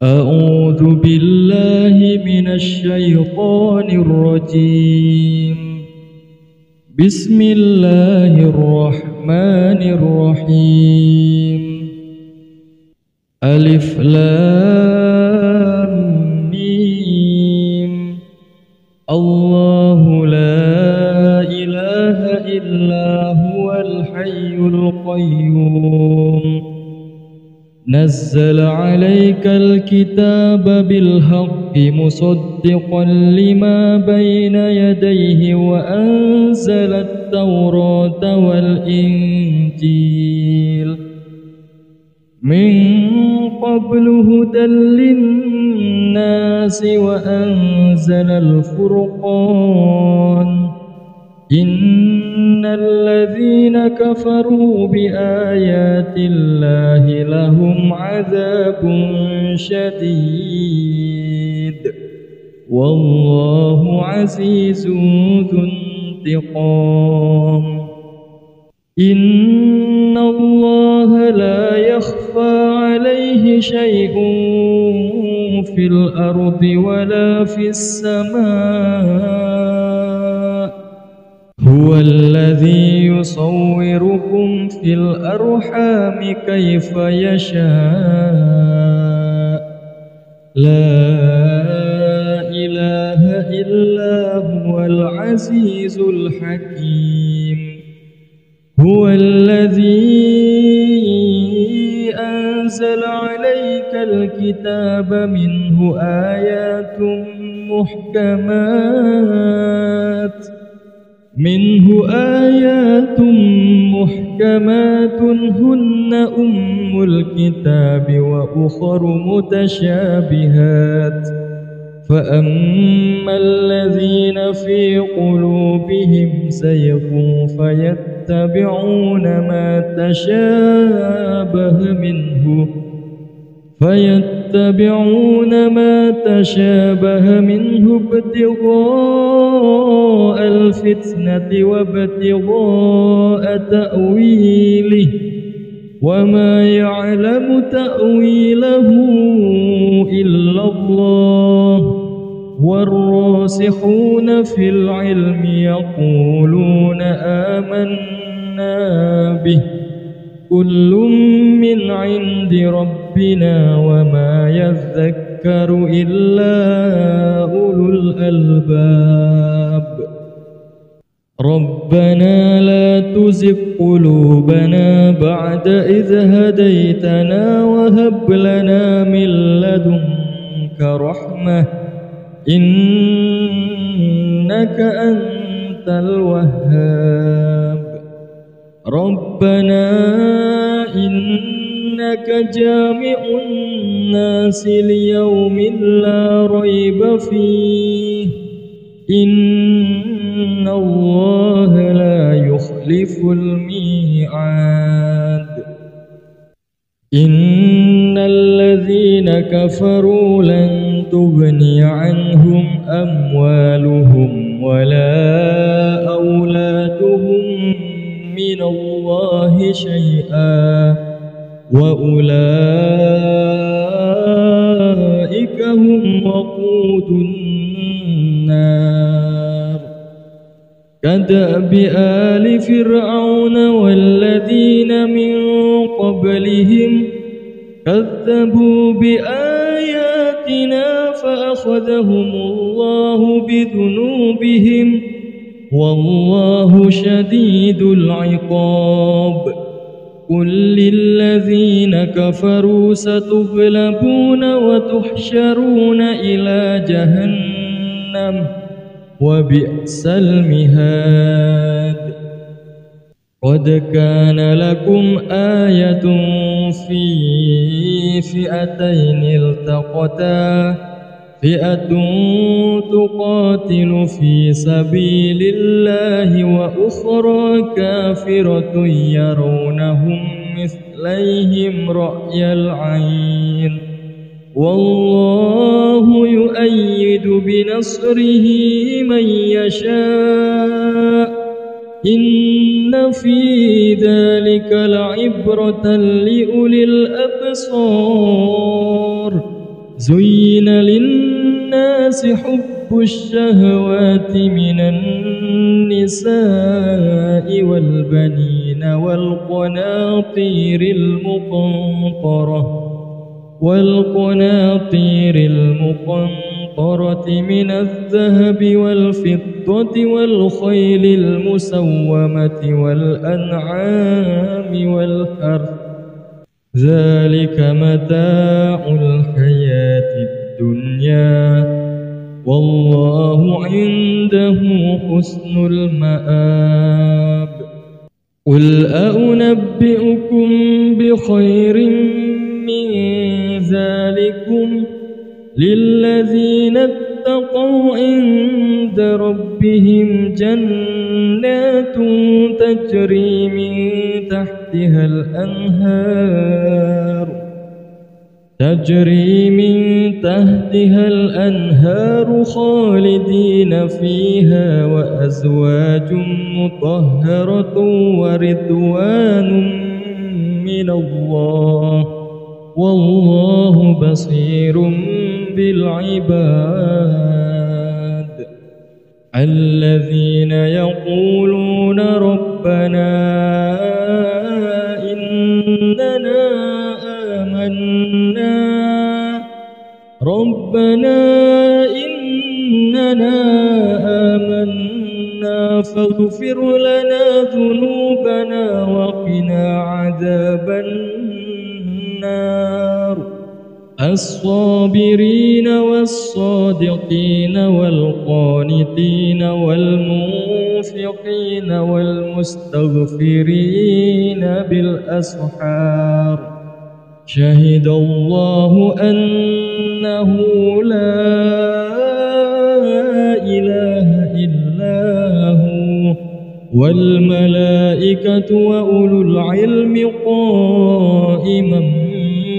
أعوذ بالله من الشيطان الرجيم. بسم الله الرحمن الرحيم. ألف لام ميم. الله لا إله إلا هو الحي القيوم. نزل عليك الكتاب بالحق مصدقا لما بين يديه وأنزل التوراة والإنجيل من قبل هدى للناس وأنزل الفرقان. إن الذين كفروا بآيات الله لهم عذاب شديد والله عزيز ذو انتقام. إن الله لا يخفى عليه شيء في الأرض ولا في السماء. هو الذي يصوركم في الأرحام كيف يشاء. لا إله إلا هو العزيز الحكيم. هو الذي أنزل عليك الكتاب منه آيات محكمات هن أم الكتاب وأخر متشابهات. فأما الذين في قلوبهم زيغ فيتبعون ما تشابه منه ابتغاء الفتنة وابتغاء تأويله وما يعلم تأويله إلا الله. والراسخون في العلم يقولون آمنا به كل من عند ربنا وما يذكر إلا أولو الألباب. ربنا لا تزغ قلوبنا بعد إذ هديتنا وهب لنا من لدنك رحمة إنك أنت الوهاب. ربنا إنك جامع الناس ليوم لا ريب فيه إن الله لا يخلف الميعاد. إن الذين كفروا لن تغني عنهم أموالهم ولا أولادهم من الله شيئا وأولئك هم وقود النار. كدأب آل فرعون والذين من قبلهم كذبوا بآياتنا فأخذهم الله بذنوبهم والله شديد العقاب. قل للذين كفروا ستغلبون وتحشرون إلى جهنم وبئس المهاد. قد كان لكم آية في فئتين التقتا فئة تقاتل في سبيل الله وأخرى كافرة يرونهم مثليهم رأي العين والله يؤيد بنصره من يشاء إن في ذلك لعبرة لأولي الأبصار زين للناس حب الشهوات من النساء والبنين والقناطير المقنطرة من الذهب والفضة والخيل المسومة والأنعام والحرث ذلك متاع الحياة الدنيا والله عنده حسن المآب. قل أنبئكم بخير من ذلكم للذين اتقوا عند ربهم جنات تجري من تحتها الأنهار خالدين فيها وأزواج مطهرة ورضوان من الله والله بصير بالعباد. الذين يقولون ربنا إننا آمنا فاغفر لنا ذنوبنا وقنا عذاب النار. الصابرين والصادقين والقانتين والمنفقين والمستغفرين بالأسحار. شهد الله أنه لا إله إلا هو والملائكة وأولو العلم قائما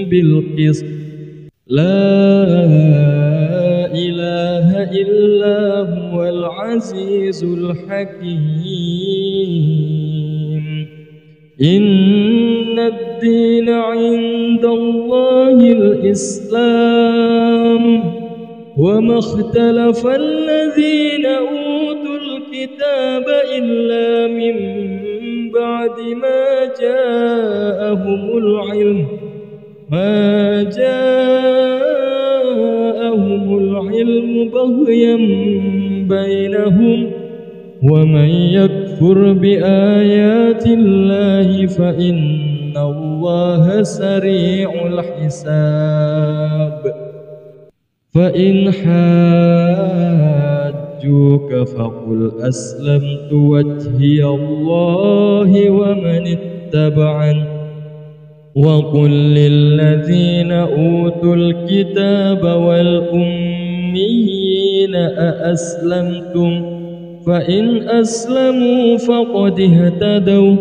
بالقسط. لا إله إلا هو العزيز الحكيم. إن الدين عند الله الإسلام وما اختلف الذين أوتوا الكتاب إلا من بعد ما جاءهم العلم بغيا بينهم ومن يكفر بآيات الله فإن الله سريع الحساب. فإن حاجوك فقل أسلمت وجهي الله ومن اتبعني وقل للذين أوتوا الكتاب والأميين أأسلمتم فإن أسلموا فقد اهتدوا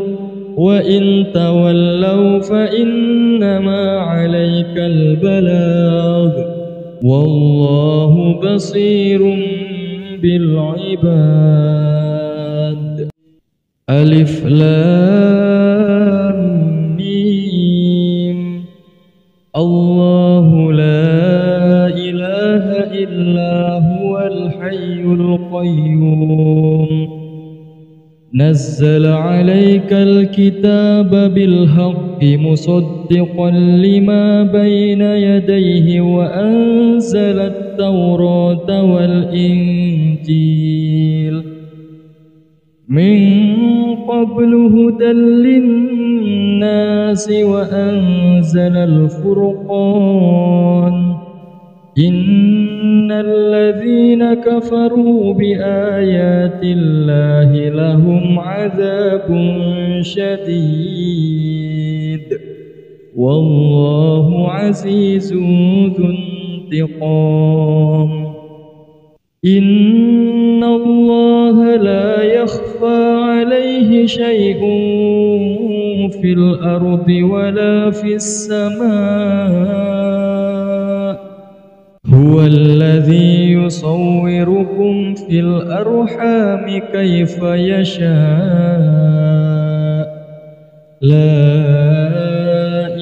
وإن تولوا فإنما عليك البلاغ والله بصير بالعباد. ألف لام ميم. الله لا إله إلا هو الحي القيوم. نزل عليك الكتاب بالحق مصدقا لما بين يديه وأنزل التوراة والإنجيل من قبل هدى للناس وأنزل الفرقان. إن الذين كفروا بآيات الله لهم عذاب شديد والله عزيز ذو انتقام. إن الله لا يخفى عليه شيء في الأرض ولا في السماء. هو الذي يصوركم في الأرحام كيف يشاء. لا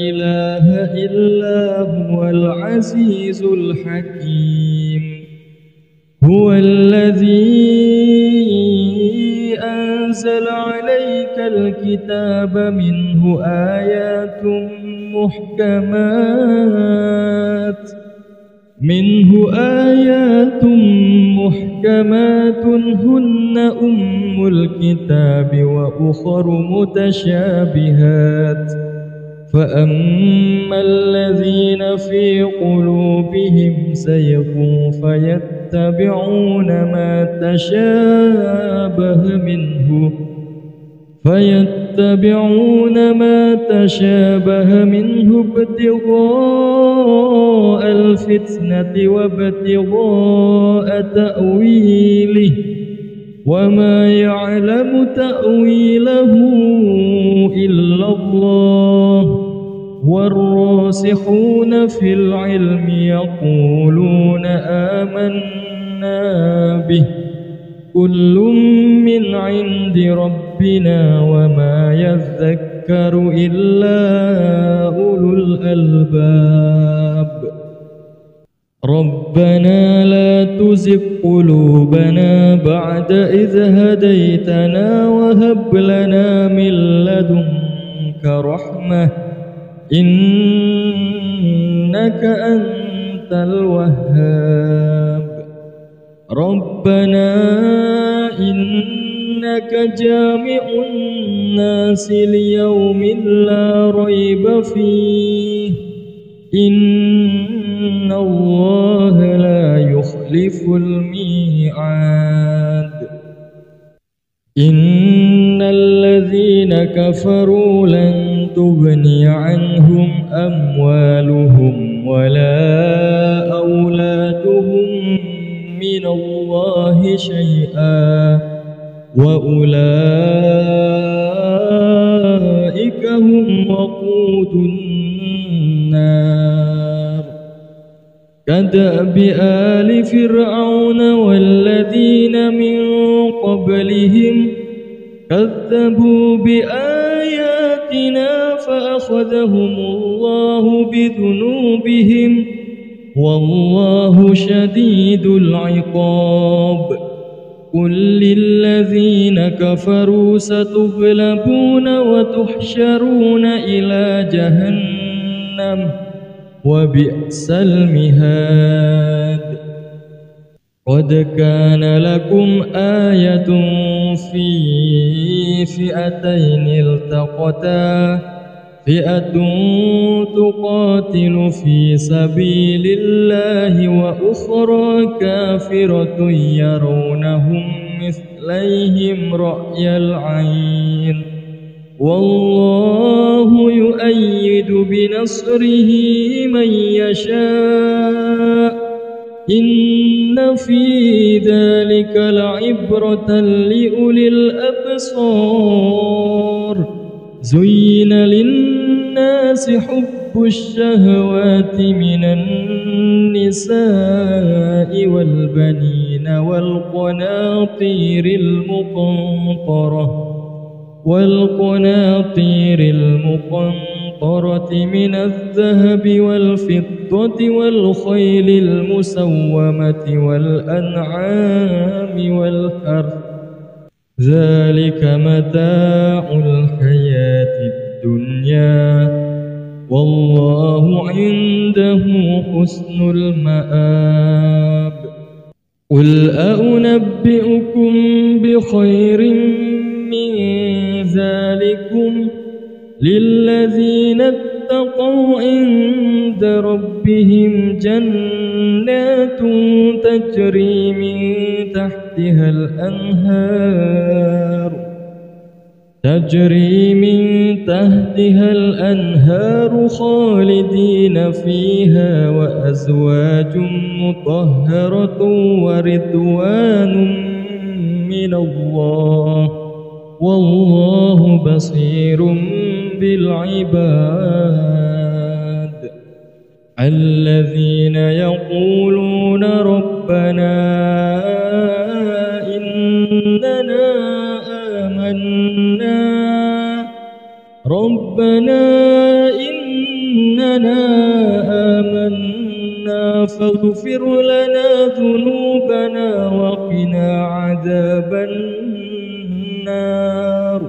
إله إلا هو العزيز الحكيم. هو الذي أنزل عليك الكتاب منه آيات محكمات هن أم الكتاب وأخر متشابهات فأما الذين في قلوبهم زيغ فيتبعون ما تشابه منه ابتغاء الفتنة وابتغاء تأويله وما يعلم تأويله إلا الله والراسخون في العلم يقولون آمنا به كل من عند ربنا وما يذكر إلا أولو الألباب. ربنا لا تزغ قلوبنا بعد إذ هديتنا وهب لنا من لدنك رحمة إنك أنت الوهاب. ربنا إنك جامع الناس ليوم لا ريب فيه إن الله لا يخلف الميعاد. إن الذين كفروا لن تغني عنهم أموالهم ولا أولادهم من الله شيئا وأولئك هم وقود النار. كدأب آل فرعون والذين من قبلهم كذبوا بآياتنا فأخذهم الله بذنوبهم والله شديد العقاب. قل للذين كفروا ستغلبون وتحشرون إلى جهنم وبئس المهاد. قد كان لكم آية في فئتين التقتا فئة تقاتل في سبيل الله وأخرى كافرة يرونهم مثليهم رأي العين والله يؤيد بنصره من يشاء إن في ذلك لعبرة لأولي الأبصار. زين للناس حب الشهوات من النساء والبنين والقناطير المقنطرة من الذهب والفضة والخيل المسومة والأنعام والحرث ذلك متاع الحياة الدنيا والله عنده حسن المآب. قل أنبئكم بخير من ذلكم للذين اتقوا عند ربهم جنات تجري من تحتها الأنهار خالدين فيها وأزواج مطهرة ورضوان من الله والله بصير بالعباد. الذين يقولون ربنا إننا آمنا فاغفر لنا ذنوبنا وقنا عذاب النار.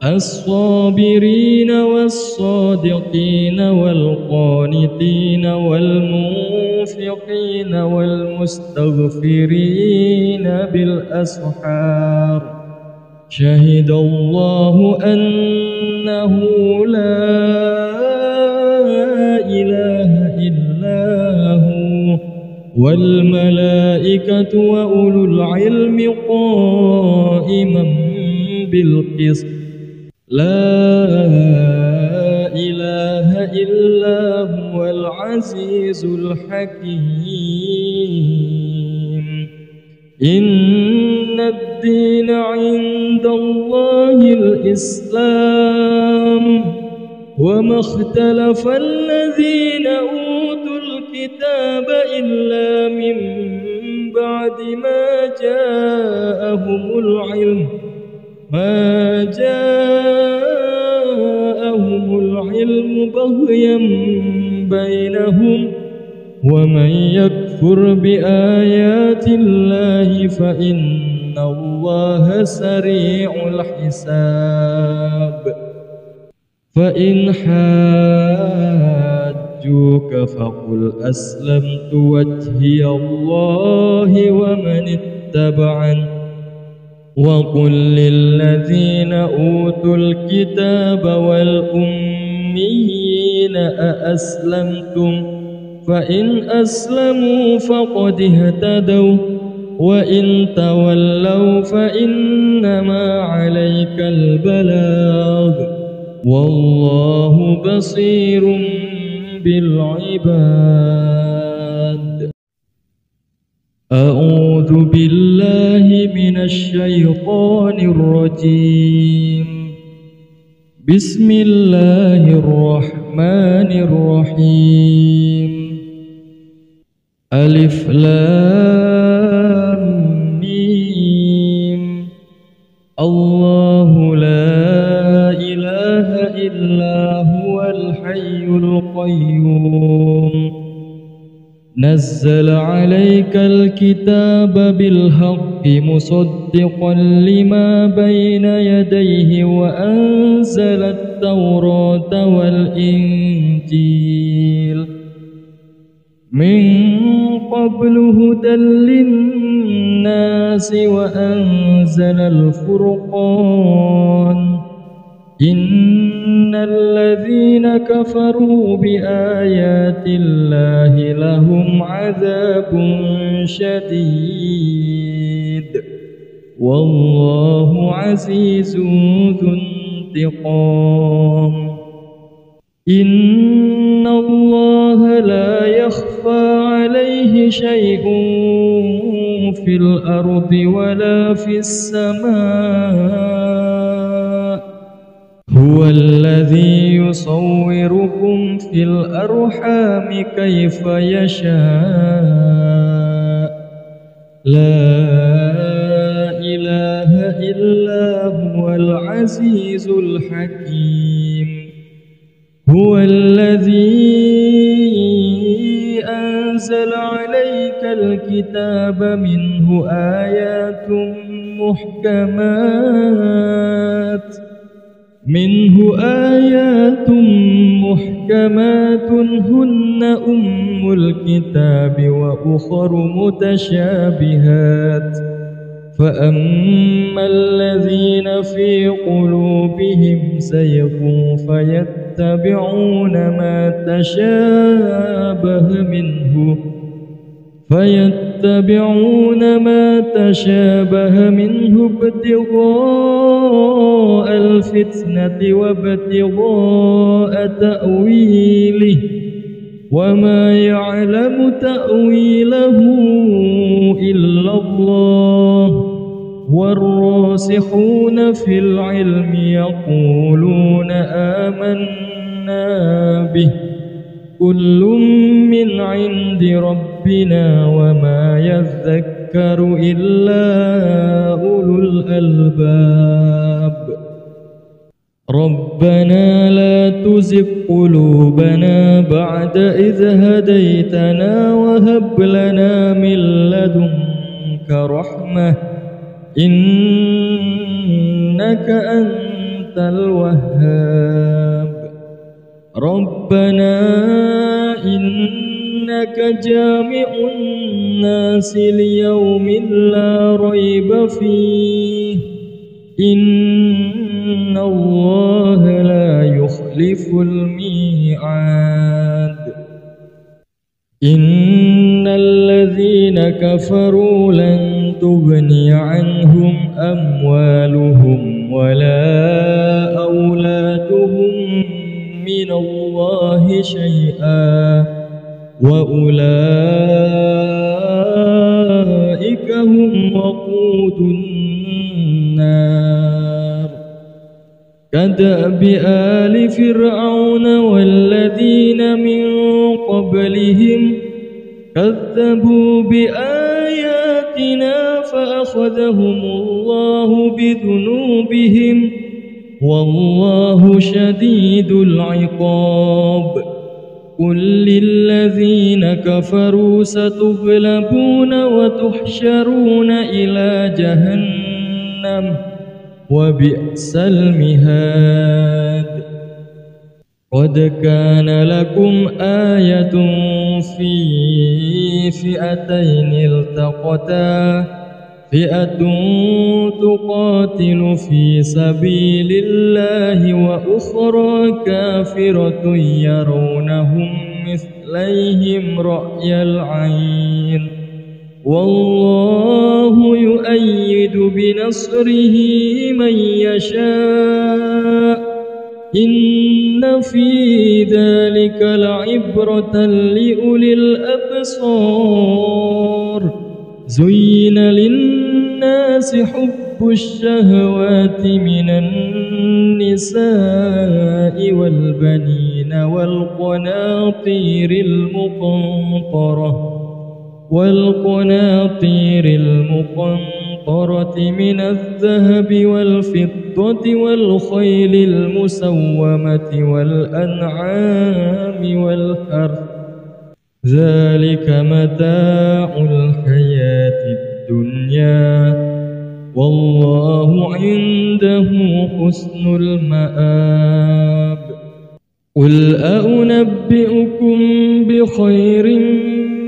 الصابرين والصادقين والقانتين والمنفقين والمستغفرين بالأسحار. شهد الله أنه لا إله إلا هو والملائكة وأولو العلم قائما بالقسط. لا إله إلا هو العزيز الحكيم. إن الدين عند الله الإسلام وما اختلف الذين أوتوا الكتاب إلا من بعد ما جاءهم العلم بغيا بينهم. ومن يكفر بآيات الله فإن الله سريع الحساب. فإن حاجوك فقل أسلمت وجهي الله ومن اتبعني وقل للذين أوتوا الكتاب والأميين أأسلمتم فإن أسلموا فقد اهتدوا وإن تولوا فإنما عليك البلاغ والله بصير بالعباد. أعوذ بالله من الشيطان الرجيم. بسم الله الرحمن الرحيم. ألف لام ميم. الله لا إله إلا هو الحي القيوم. نزل عليك الكتاب بالحق مصدقا لما بين يديه وأنزل التوراة والإنجيل من قبل هدى للناس وأنزل الفرقان. إن الذين كفروا بآيات الله لهم عذاب شديد والله عزيز ذو انتقام. إن الله لا يخفى عليه شيء في الأرض ولا في السماء. هو الذي يصوركم في الأرحام كيف يشاء. لا إله إلا هو العزيز الحكيم. هو الذي أنزل عليك الكتاب منه آيات محكمات هن أم الكتاب وأخر متشابهات. فأما الذين في قلوبهم زيغ فيتبعون ما تشابه منه ابتغاء الفتنة وابتغاء تأويله وما يعلم تأويله إلا الله. والراسخون في العلم يقولون آمنا به كل من عند ربنا وما يذكر إلا أولو الألباب. ربنا لا تزغ قلوبنا بعد إذ هديتنا وهب لنا من لدنك رحمة إنك أنت الوهاب ربنا إنك جامع الناس ليوم لا ريب فيه إن الله لا يخلف الميعاد إن الذين كفروا لن تغني عنهم أموالهم ولا أولادهم من الله شيئا وأولئك هم وقود النار كدأب آل فرعون والذين من قبلهم كذبوا بآياتنا فأخذهم الله بذنوبهم والله شديد العقاب قل للذين كفروا ستغلبون وتحشرون إلى جهنم وبئس المهاد قد كان لكم آية في فئتين التقتا فئة تقاتل في سبيل الله وأخرى كافرة يرونهم مثليهم رأي العين والله يؤيد بنصره من يشاء إن في ذلك لعبرة لأولي الأبصار زين للناس حب الشهوات من النساء والبنين والقناطير المقنطرة من الذهب والفضة والخيل المسومة والأنعام والحرث ذلك متاع الحياة الدنيا والله عنده حسن المآب قل أنبئكم بخير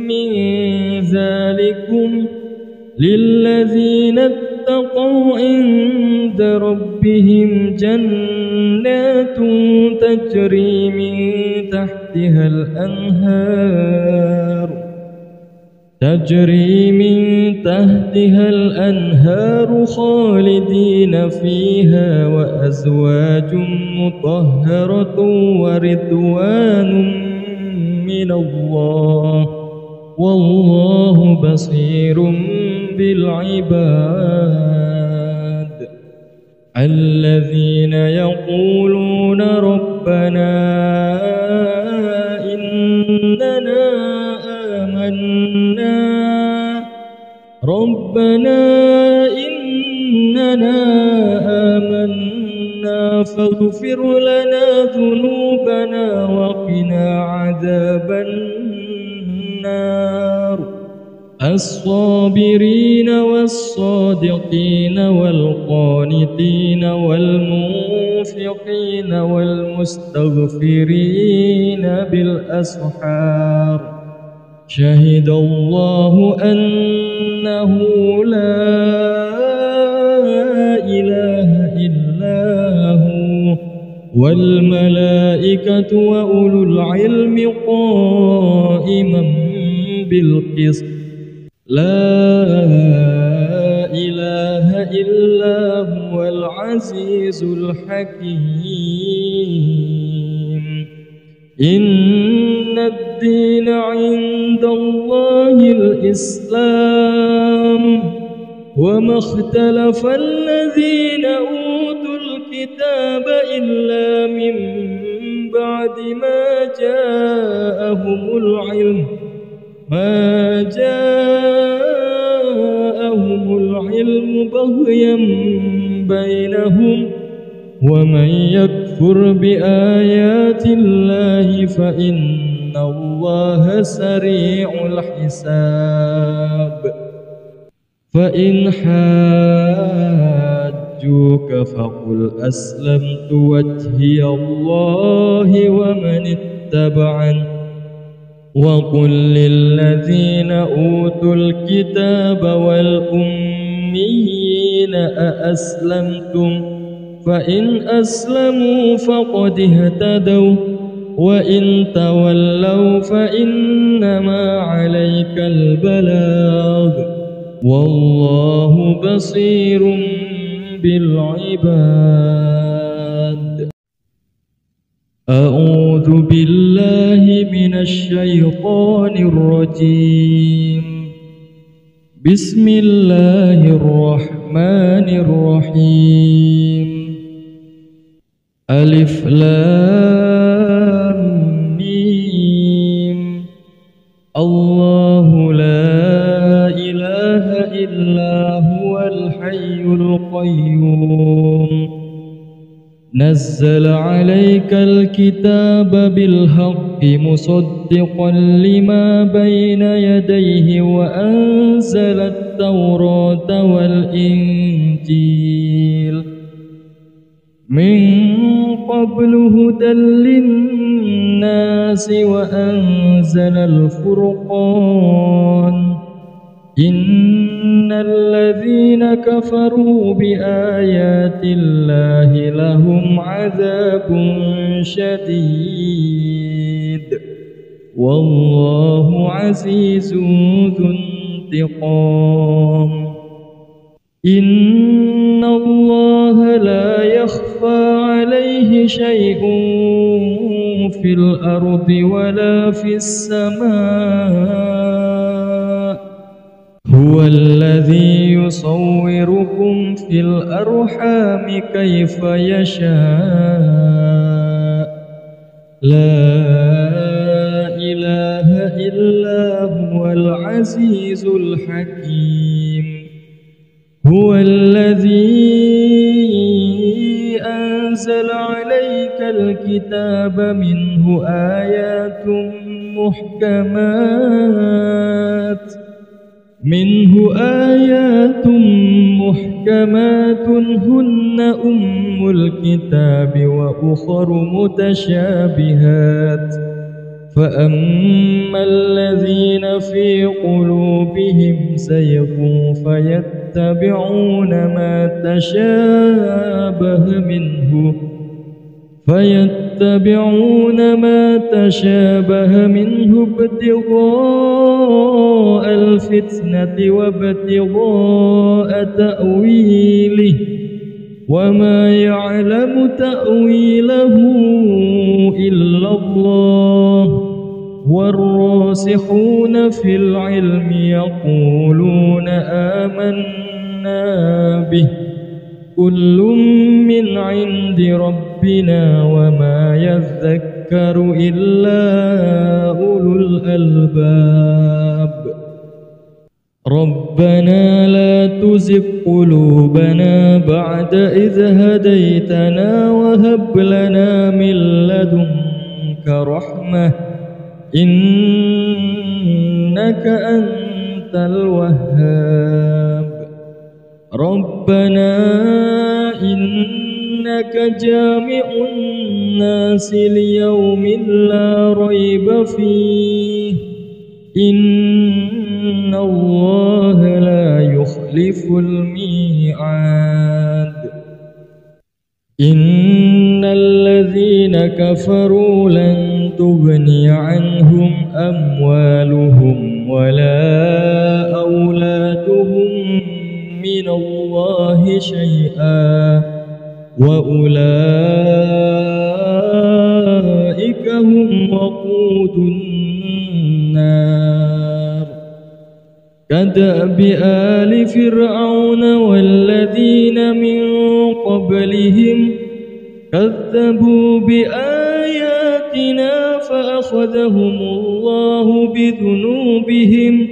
من ذلكم للذين اتقوا عند ربهم جنات تجري من تحتها الأنهار خالدين فيها وأزواج مطهرة ورضوان من الله والله بصير بالعباد الذين يقولون ربنا إننا آمنا فاغفر لنا ذنوبنا وقنا عذاب النار الصابرين والصادقين والقانتين والمنفقين والمستغفرين بالأسحار شهد الله أنه لا إله إلا هو والملائكة وأولو العلم قائما بالقسط لا إله إلا هو العزيز الحكيم إن الدين عند الله الإسلام وما اختلف الذين أوتوا الكتاب إلا من بعد ما جاءهم العلم بغيا بينهم ومن يكفر بآيات الله فإن الله سريع الحساب. فإن حاجوك فقل أسلمت وجهي الله ومن اتبعني، وقل للذين أوتوا الكتاب والأميين أأسلمتم؟ فإن أسلموا فقد اهتدوا، وإن تولوا فإنما عليك البلاغ، والله بصير بالعباد. أعوذ بالله من الشيطان الرجيم. بسم الله الرحمن الرحيم. ألف لام ميم. الله لا إله إلا هو الحي القيوم، نزل عليك الكتاب بالحق مصدقا لما بين يديه وأنزل التوراة والإنجيل من قبل هدى للناس وأنزل الفرقان. إن الذين كفروا بآيات الله لهم عذاب شديد، والله عزيز ذو انتقام. إن الله لا يخفى عليه شيء في الأرض ولا في السماء، هو الذي يصوركم في الأرحام كيف يشاء، لا إله إلا هو العزيز الحكيم. هو الذي أنزل عليك الكتاب منه آيات محكمات هن أم الكتاب وأخر متشابهات، فأما الذين في قلوبهم زيغ فيتبعون ما تشابه منه ابتغاء الفتنة وابتغاء تأويله، وما يعلم تأويله إلا الله، والراسخون في العلم يقولون آمنا به كل من عند ربنا وما يذكر إلا أولو الألباب. ربنا لا تزغ قلوبنا بعد إذ هديتنا وهب لنا من لدنك رحمة إنك أنت الوهاب. ربنا إنك جامع الناس ليوم لا ريب فيه إن الله لا يخلف الميعاد. إن الذين كفروا لن تغني عنهم أموالهم ولا أولادهم من الله شيئا وأولئك هم وقود النار. كدأب آل فرعون والذين من قبلهم كذبوا بآياتنا فأخذهم الله بذنوبهم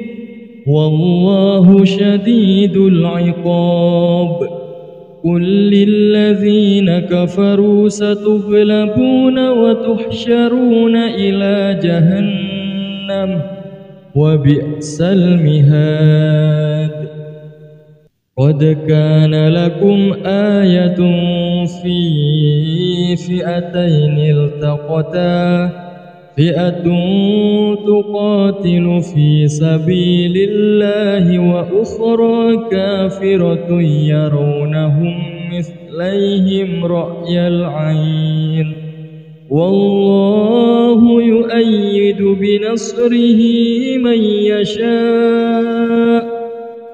والله شديد العقاب. قل للذين كفروا ستغلبون وتحشرون إلى جهنم وبئس المهاد قد كان لكم آية في فئتين التقتا فئة تقاتل في سبيل الله وأخرى كافرة يرونهم مثليهم رأي العين والله يؤيد بنصره من يشاء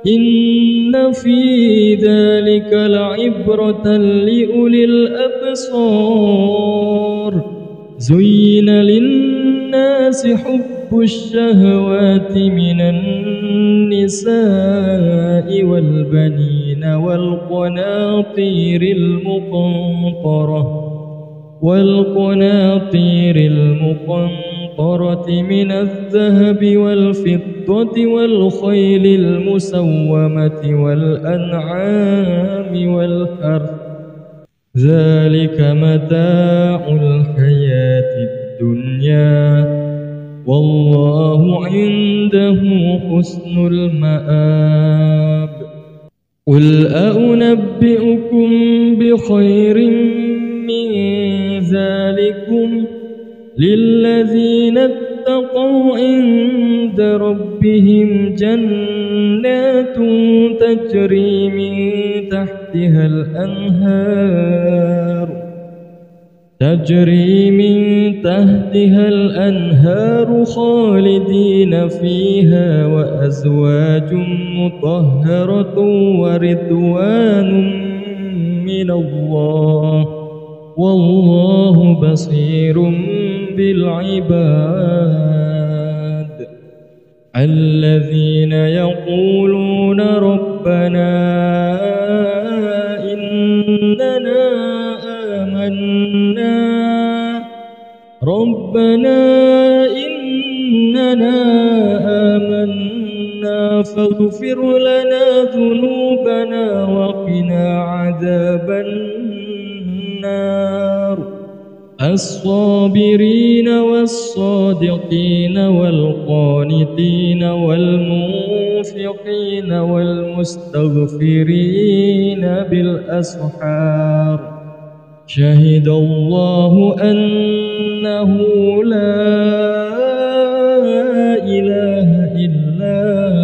إن في ذلك لعبرة لأولي الأبصار زين للناس حب الشهوات من النساء والبنين والقناطير المقنطرة من الذهب والفضة والخيل المسومة والأنعام والحرث ذلك متاع الحياة الدنيا والله عنده حسن المآب قل أنبئكم بخير من ذلكم للذين اتقوا عند ربهم جنات تجري من تحتها الأنهار خالدين فيها وأزواج مطهرة ورضوان من الله والله بصير بالعباد الذين يقولون ربنا إننا آمنا فاغفر لنا ذنوبنا وقنا عذاب النار الصابرين والصادقين والقانتين والمنفقين والمستغفرين بالأسحار شهد الله أنه لا إله إلا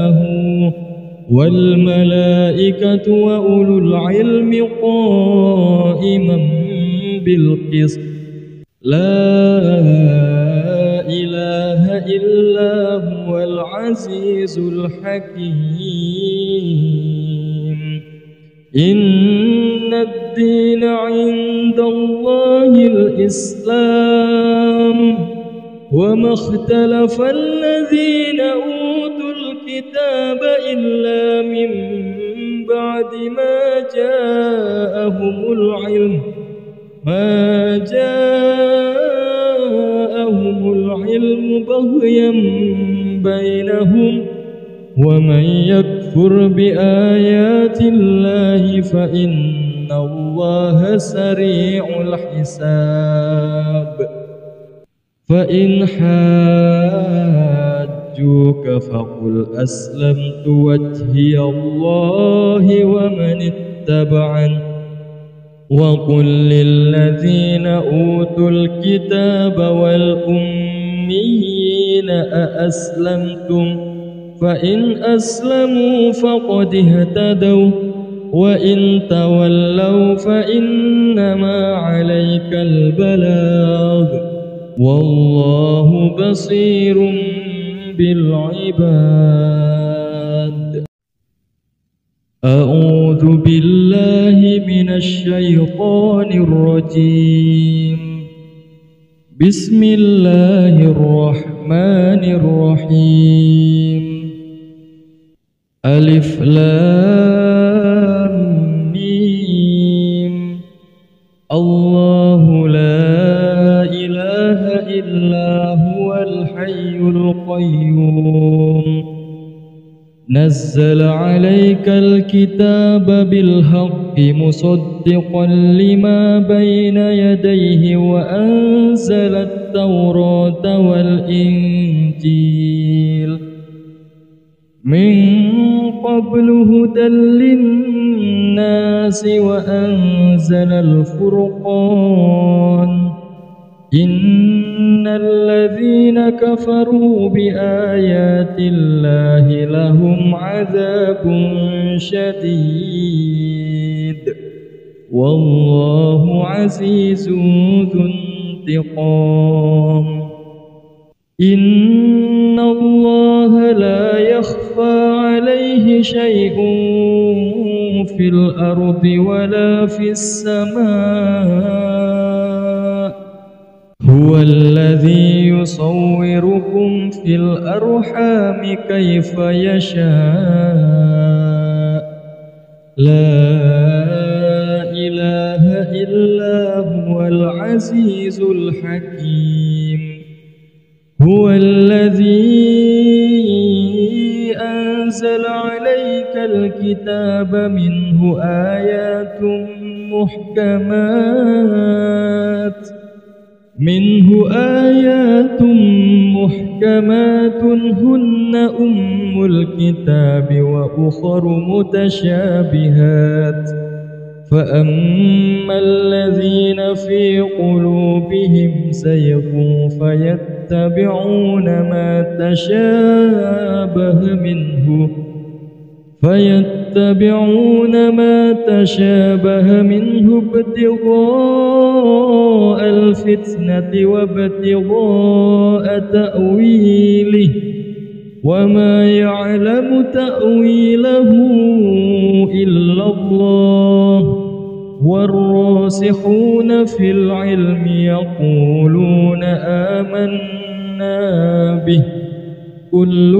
هو والملائكة وأولو العلم قائما بالقسط لا إله إلا هو العزيز الحكيم إن الدين عند الله الإسلام وما اختلف الذين أوتوا الكتاب إلا من بعد ما جاءهم العلم بغيا بينهم ومن يكفر بآيات الله فإن الله سريع الحساب فإن حاجوك فقل أسلمت وجهي الله ومن اتبعني وقل للذين أوتوا الكتاب والأميين أأسلمتم فإن أسلموا فقد اهتدوا وإن تولوا فإنما عليك البلاغ والله بصير بالعباد أعوذ بالله من الشيطان الرجيم بسم الله الرحمن الرحيم ألف لام ميم الله لا إله إلا هو الحي القيوم نزل عليك الكتاب بالحق مصدقا لما بين يديه وأنزل التوراة والإنجيل من قبل هدى للناس وأنزل الفرقان إن الذين كفروا بآيات الله لهم عذاب شديد والله عزيز ذو انتقام إن الله لا يخفى عليه شيء في الأرض ولا في السماء هو الذي يصوركم في الأرحام كيف يشاء لا إله إلا هو العزيز الحكيم هو الذي أنزل عليك الكتاب منه آيات محكمات هن أم الكتاب وأخر متشابهات فأما الذين في قلوبهم زيغ فيتبعون ما تشابه منه ابتغاء الفتنة وابتغاء تأويله وما يعلم تأويله إلا الله والراسخون في العلم يقولون آمنا به كل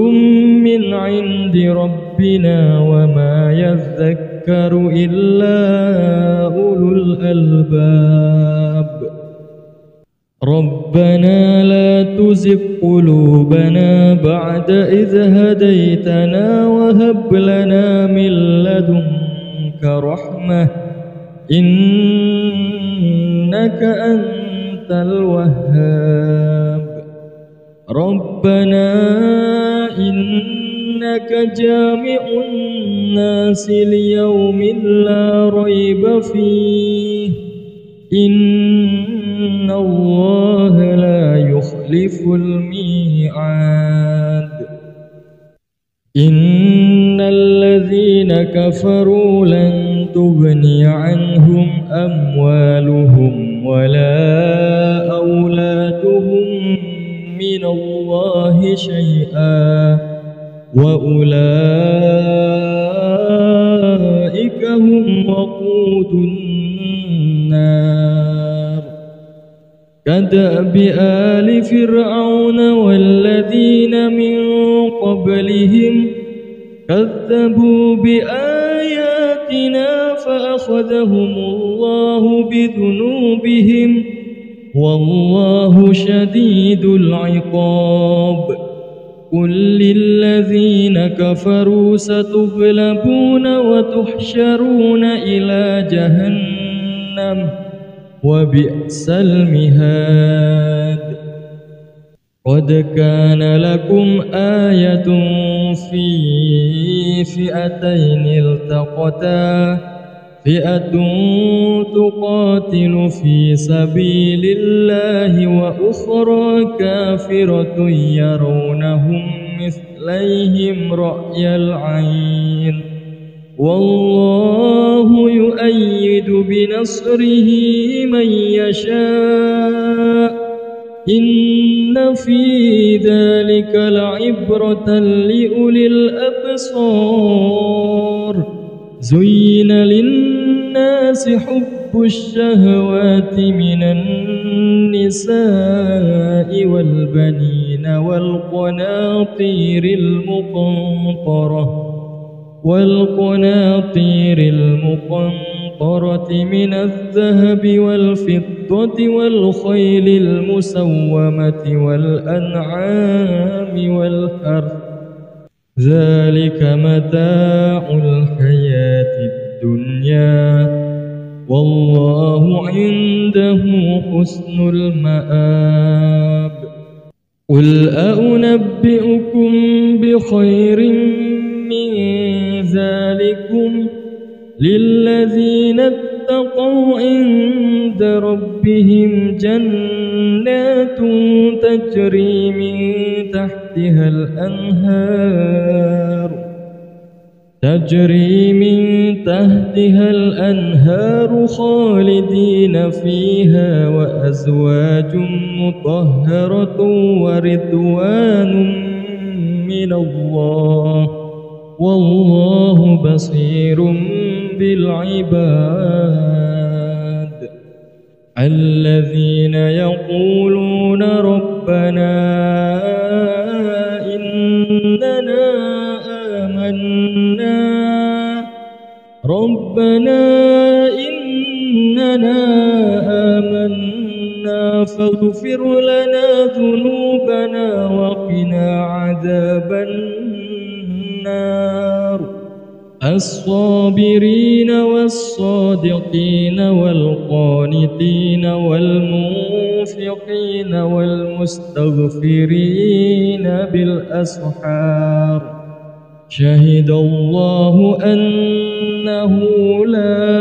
من عند ربنا وما يذكر إلا أولو الألباب ربنا لا تزغ قلوبنا بعد إذ هديتنا وهب لنا من لدنك رحمة إنك أنت الوهاب ربنا إنك جامع الناس ليوم لا ريب فيه إن الله لا يخلف الميعاد إن الذين كفروا لن تغني عنهم أموالهم ولا أولادهم من الله شيئا وأولئك هم وقود النار كدأب آل فرعون والذين من قبلهم كذبوا بآياتنا فأخذهم الله بذنوبهم والله شديد العقاب قل للذين كفروا ستغلبون وتحشرون إلى جهنم وبئس المهاد قد كان لكم آية في فئتين التقتا فئة تقاتل في سبيل الله وأخرى كافرة يرونهم مثليهم رأي العين والله يؤيد بنصره من يشاء إن في ذلك لعبرة لأولي الأبصار زين للناس حب الشهوات من النساء والبنين والقناطير المقنطرة من الذهب والفضة والخيل المسومة والأنعام والحرث ذلك متاع الحياة الدنيا والله عنده حسن المآب قل أنبئكم بخير من ذلكم للذين اتقوا عند ربهم جنات تجري من تحتها الأنهار خالدين فيها وأزواج مطهرة ورضوان من الله والله بصير بالعباد الذين يقولون ربنا إننا آمنا فاغفر لنا ذنوبنا وقنا عذاب النار الصابرين والصادقين والقانتين والمنفقين والمستغفرين بالأسحار شهد الله أنه لا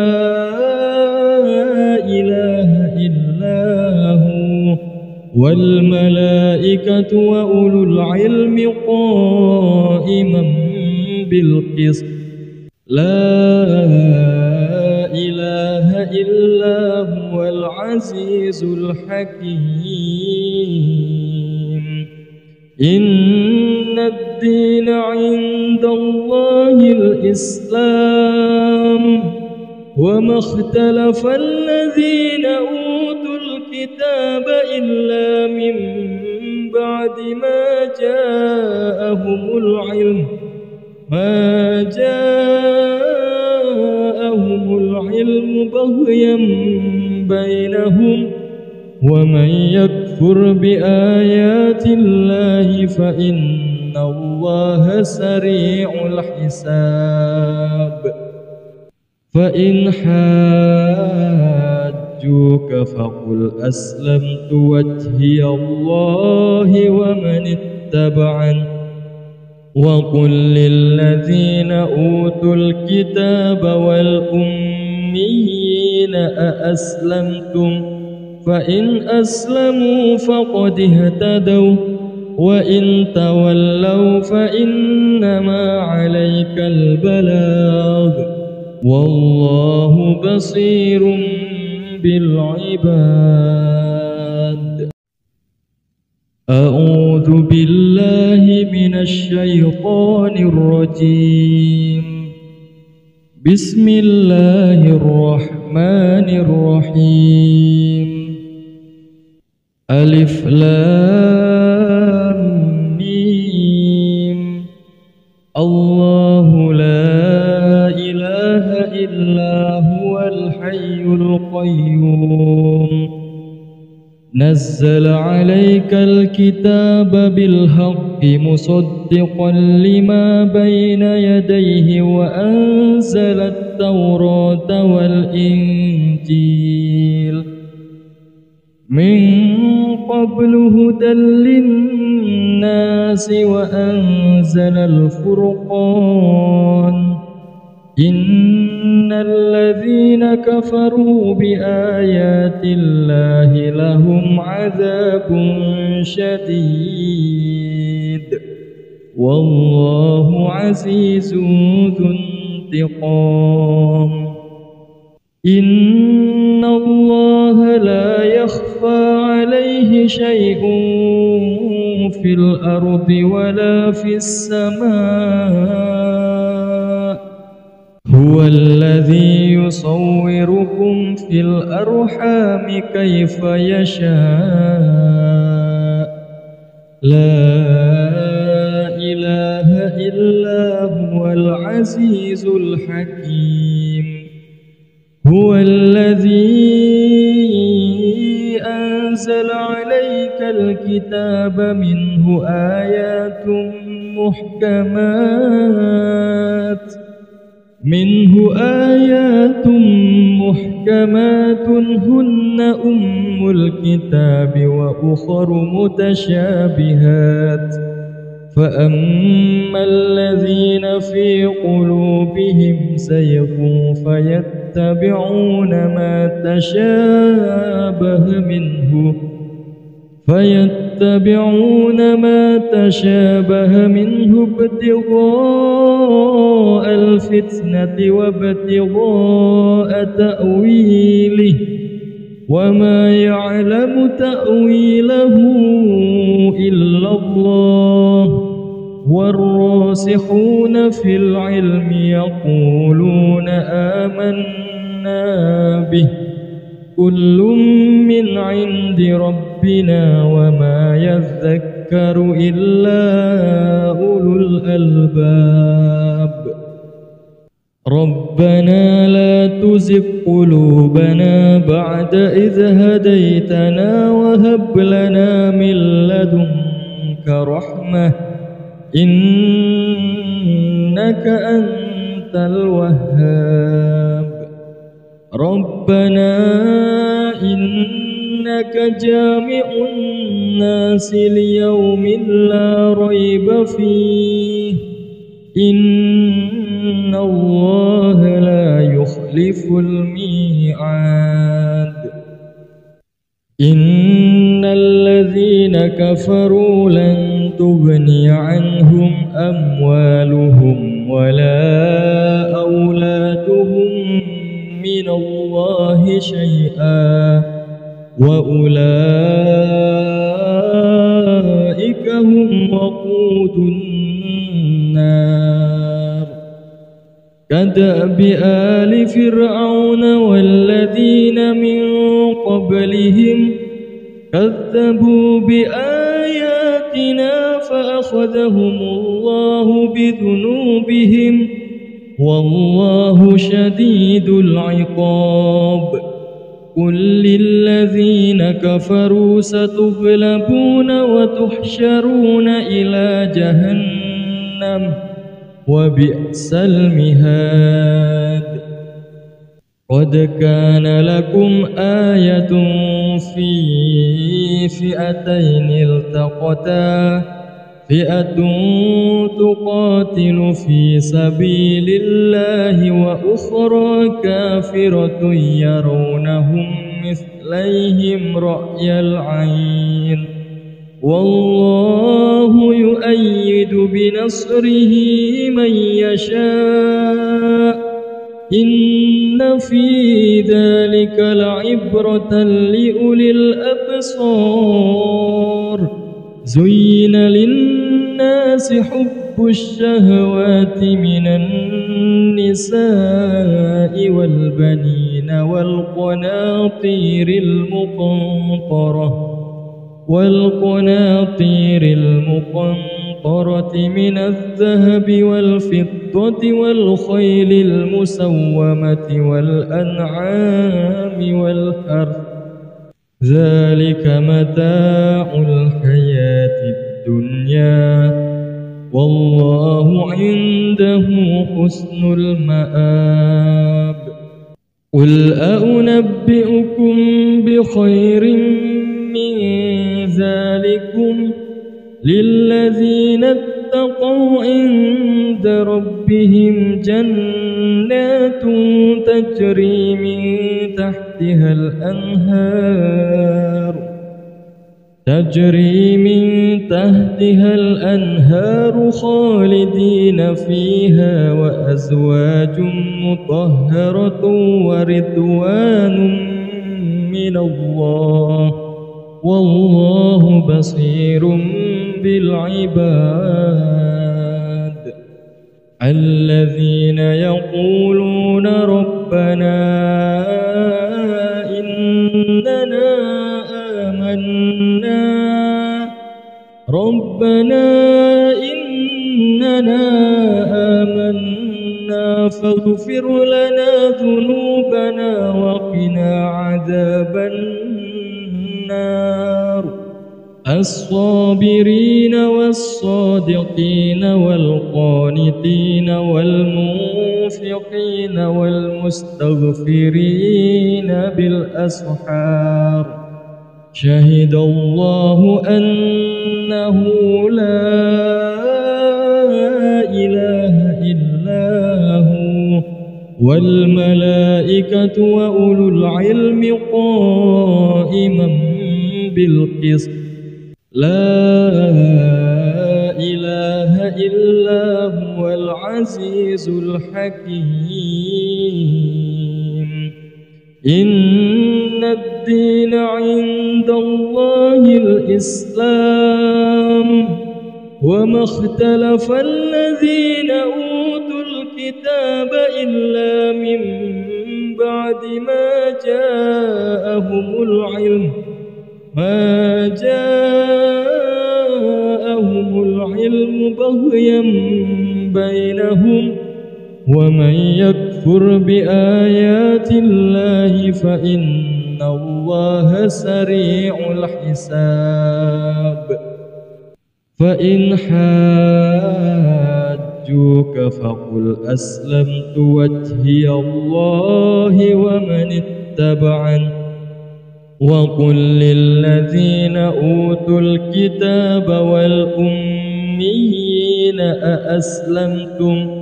إله إلا هو والملائكة وأولو العلم قائما بالقسط لا إله إلا هو العزيز الحكيم إن الدين عند الله الإسلام وما اختلف الذين أوتوا الكتاب إلا من بعد ما جاءهم العلم بغيا بينهم ومن يكفر بآيات الله فإن الله سريع الحساب فإن حاجوك فقل أسلمت وجهي الله ومن اتبعني وقل للذين أوتوا الكتاب والأميين أأسلمتم فإن أسلموا فقد اهتدوا وإن تولوا فإنما عليك البلاغ والله بصير بالعباد أعوذ بالله من الشيطان الرجيم بسم الله الرحمن الرحيم ألف لام ميم الله لا إله إلا هو الحي القيوم نزل عليك الكتاب بالحق مصدقا لما بين يديه وأنزل التوراة والإنجيل من قبل هدى للناس وأنزل الفرقان إن الذين كفروا بآيات الله لهم عذاب شديد والله عزيز ذو انتقام إن الله لا يخفى عليه شيء في الأرض ولا في السماء هو الذي يصوركم في الأرحام كيف يشاء لا إله إلا هو العزيز الحكيم هو الذي أنزل عليك الكتاب منه آيات محكمات منه آيات محكمات هن أم الكتاب وأخر متشابهات فأما الذين في قلوبهم زيغ فيتبعون ما تشابه منه ابتغاء الفتنة وابتغاء تأويله وما يعلم تأويله إلا الله والراسخون في العلم يقولون آمنا به كل من عند ربنا وما يذكر إلا أولو الألباب ربنا لا تزغ قلوبنا بعد إذ هديتنا وهب لنا من لدنك رحمة إنك أنت الوهاب ربنا إنك جامع الناس ليوم لا ريب فيه إن الله لا يخلف الميعاد إن الذين كفروا لن تغني عنهم أموالهم ولا أولادهم من الله شيئا وأولئك هم وقود النار كدأب آل فرعون والذين من قبلهم كذبوا بآياتنا فأخذهم الله بذنوبهم والله شديد العقاب قل للذين كفروا ستغلبون وتحشرون إلى جهنم وبئس المهاد قد كان لكم آية في فئتين التقتا فئة تقاتل في سبيل الله وأخرى كافرة يرونهم مثليهم رأي العين والله يؤيد بنصره من يشاء إن في ذلك لعبرة لأولي الأبصار زين للناس حب الشهوات من النساء والبنين والقناطير المقنطرة من الذهب والفضة والخيل المسومة والأنعام والحرث ذلك متاع الحياة الدنيا والله عنده حسن المآب قل أنبئكم بخير من ذلكم للذين اتقوا عند ربهم جنات تجري من تحتها الأنهار خالدين فيها وأزواج مطهرة ورضوان من الله والله بصير بالعباد الذين يقولون ربنا إننا آمنا فاغفر لنا ذنوبنا وقنا عذاب النار الصابرين والصادقين والقانتين والمنفقين والمستغفرين بالأسحار شهد الله أنه لا إله إلا هو والملائكة وأولو العلم قائما بالقسط لا إله إلا هو العزيز الحكيم إن الدين عند الله الإسلام وما اختلف الذين أوتوا الكتاب إلا من بعد ما جاءهم العلم بغيا بينهم ومن يكفر بآيات الله فإن الله سريع الحساب فإن حاجوك فقل أسلمت وجهي الله ومن اتبعني وقل للذين أوتوا الكتاب والأميين أأسلمتم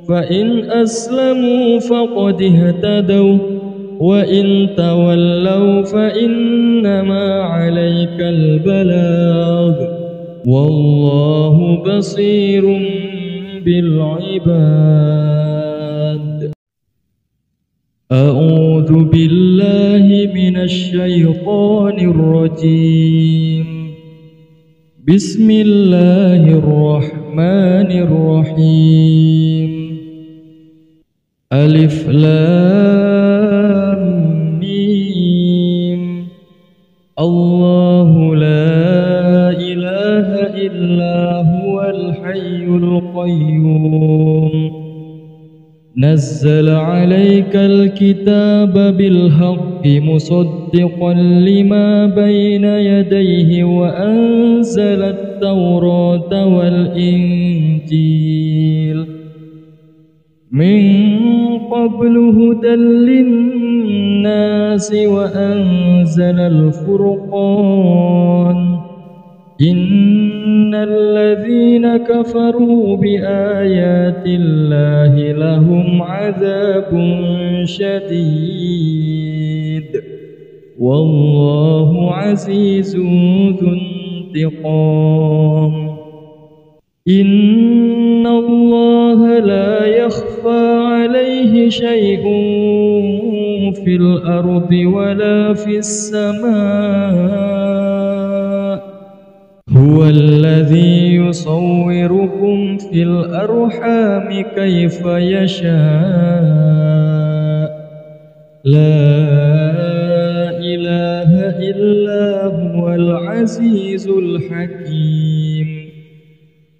فإن أسلموا فقد اهتدوا وإن تولوا فإنما عليك البلاغ والله بصير بالعباد. أعوذ بالله من الشيطان الرجيم. بسم الله الرحمن الرحيم. ألف لام ميم. الله لا إله إلا هو الحي القيوم نزل عليك الكتاب بالحق مصدقا لما بين يديه وأنزل التوراة والإنجيل من قبل هدى للناس وأنزل الفرقان إن الذين كفروا بآيات الله لهم عذاب شديد والله عزيز ذو انتقام. إن الله لا يخفى عليه شيء في الأرض ولا في السماء هو الذي يصوركم في الأرحام كيف يشاء لا إله إلا هو العزيز الحكيم.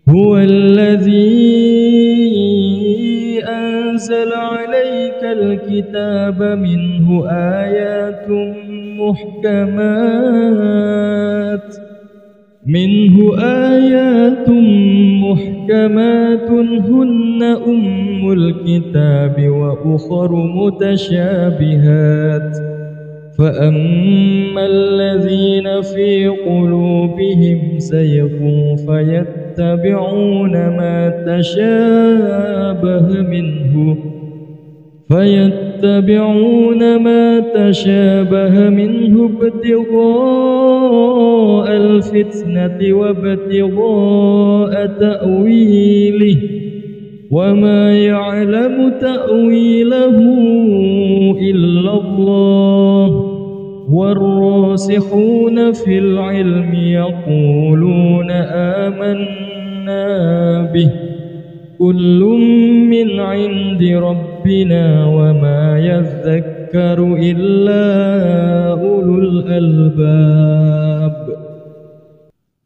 هو الذي أنزل عليك الكتاب منه آيات محكمات هن أم الكتاب وأخر متشابهات فأما الذين في قلوبهم زيغ فيتبعون ما تشابه منه ابتغاء الفتنة وابتغاء تأويله وما يعلم تأويله إلا الله والراسخون في العلم يقولون آمنا به كل من عند ربنا وما يذكر إلا أولو الألباب.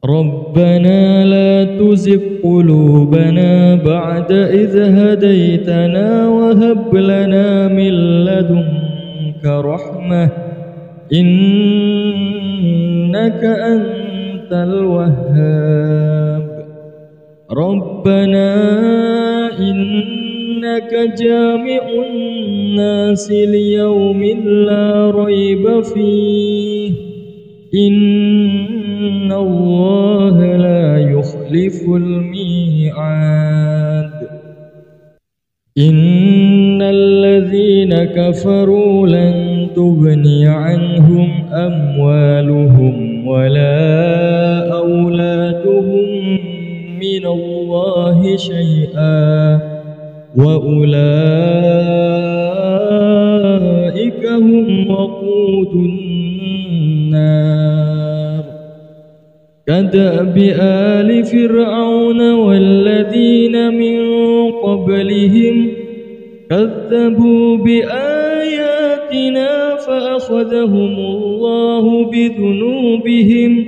ربنا لا تزغ قلوبنا بعد إذ هديتنا وهب لنا من لدنك رحمة إنك أنت أنت الوهاب ربنا إنك جامع الناس ليوم لا ريب فيه إن الله لا يخلف الميعاد إن الذين كفروا لن تغني عنهم أموالهم ولا أولادهم من الله شيئا وأولئك هم وقود النار كدأب آل فرعون والذين من قبلهم كذبوا بآياتنا فأخذهم الله بذنوبهم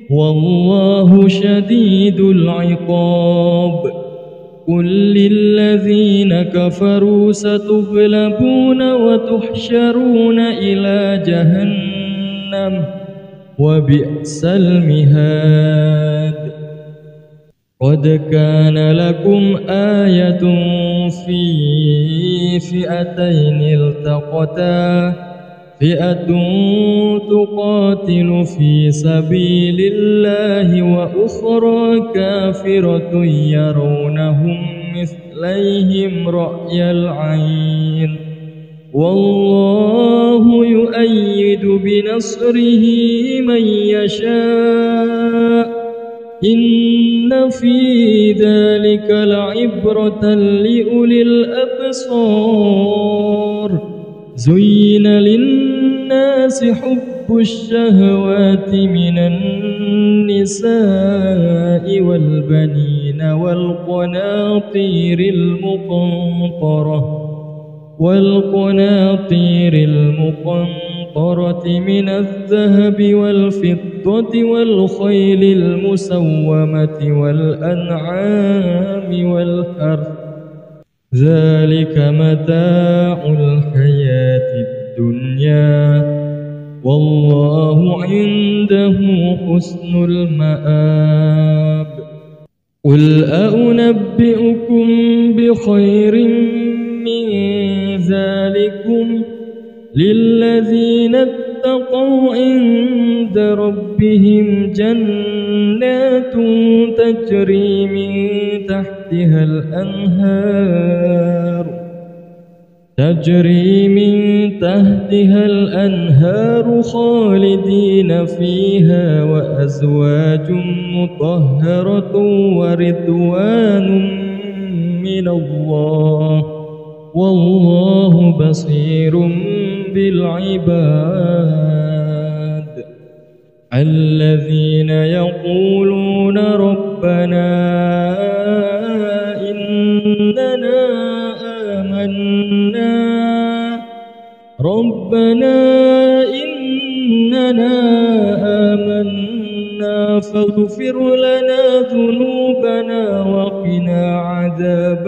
والله شديد العقاب قل للذين كفروا ستغلبون وتحشرون إلى جهنم وبئس المهاد قد كان لكم آية في فئتين التقتا فئة تقاتل في سبيل الله وأخرى كافرة يرونهم مثليهم رأي العين والله يؤيد بنصره من يشاء إن في ذلك لعبرة لأولي الأبصار زين للناس حب الشهوات من النساء والبنين والقناطير المقنطرة من الذهب والفضة والخيل المسومة والأنعام والحرث ذلك متاع الحياة الدنيا والله عنده حسن المآب قل أنبئكم بخير من ذلكم للذين اتقوا عند ربهم جنات تجري من تحتها الأنهار خالدين فيها وأزواج مطهرة ورضوان من الله والله بصير بالعباد الذين يقولون ربنا إننا آمنا فاغفر لنا ذنوبنا وقنا عذاب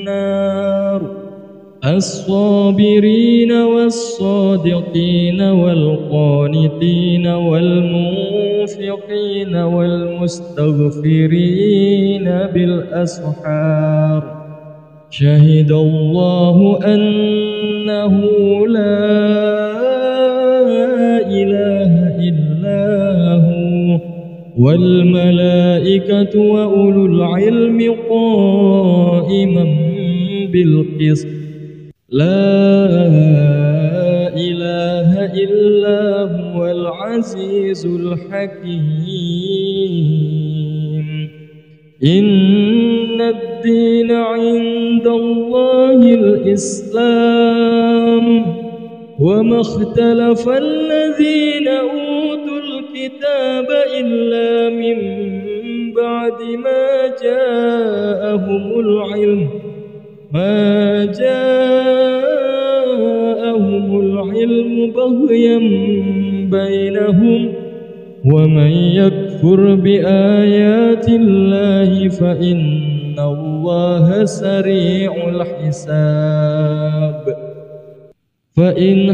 النار الصابرين والصادقين والقانتين والمنفقين والمستغفرين بالأسحار شهد الله أنه لا إله إلا هو والملائكة وأولو العلم قائما بالقسط لا إله إلا هو العزيز الحكيم إن الدين عند الله الإسلام وما اختلف الذين أوتوا الكتاب إلا من بعد ما جاءهم العلم بغيا بينهم ومن يكفر بآيات الله فإن الله سريع الحساب فإن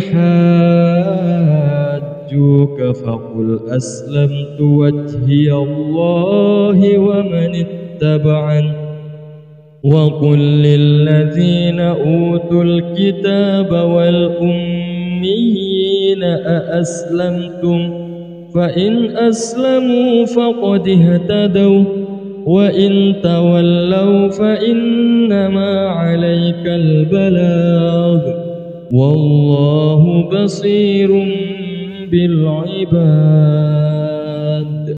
حاجوك فقل أسلمت وجهي الله ومن اتبعني وقل للذين أوتوا الكتاب والأميين أأسلمتم فإن أسلموا فقد اهتدوا وإن تولوا فإنما عليك البلاغ والله بصير بالعباد.